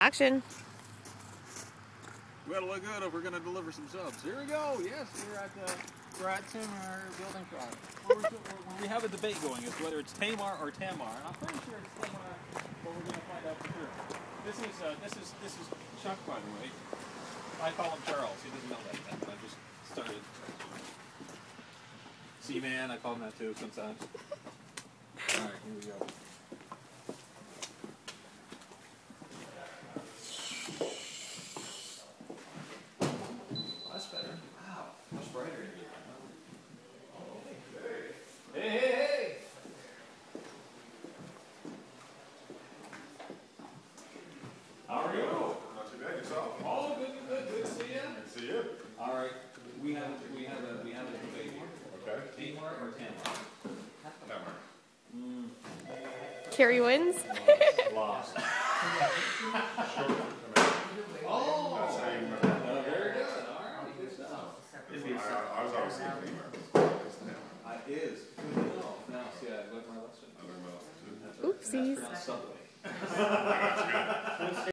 Action. We gotta look good if we're gonna deliver some subs. Here we go. Yes, we're at Tamar Building Product. We have a debate going as to whether it's Tamar or Tamar, and I'm pretty sure it's Tamar, but we're gonna find out for sure. This is Chuck, by the way. I call him Charles. He doesn't know that yet, but I just started. Seaman, I call him that too sometimes. All right, here we go. That's better. Wow, much brighter in here. Hey! How are you? Not too bad, yourself? Oh, good to see you. Good to see you. All right, we have a debate here. Okay. Tamar or Tamar? Tamar. Carrie wins. Lost. Oh! That's how you remember. Very good. All right, good stuff. I was always thinking Tamar. It's Tamar. Is. Good to know. Now, see, I learned my lesson. I learned my lesson too. Oopsies. That's pronounced Subway. I got you.